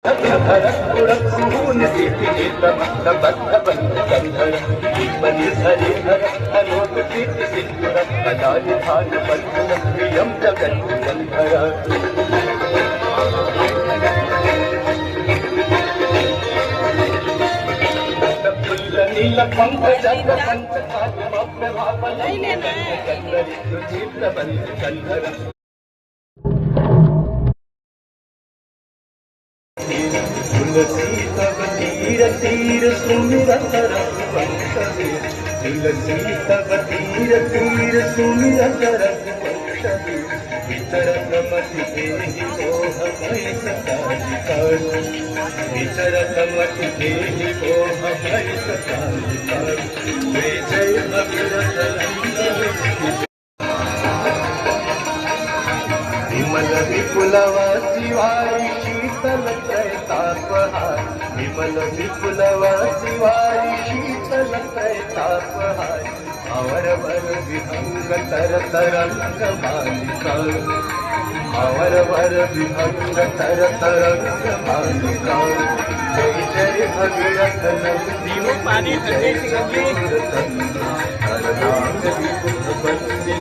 धरपुरसून बंधर बनी हरि हर अनोट सिंधुर कलानिधान बंधुर प्रियम जगन बंधर नील पंकज पंच तुलसी तब तीर तीर सुमिरत रघुवंशे तुलसी तब तीर तीर सुमिरत रघुवंशे विचरत मति देहि मोह भय सताधिकार विचरत मति देहि मोह भय सताधिकार जय जय भगीरथ विमल विपुलवासी वारी शीतल त्रैतापहार विमल विपुलवासी वारी शीतल त्रैतापहार अवर वर विहंग तर तरंग मालिका अवर वर विहंग तर तरंग मालिका जय जय भगीरथ नंदी पानी जय जय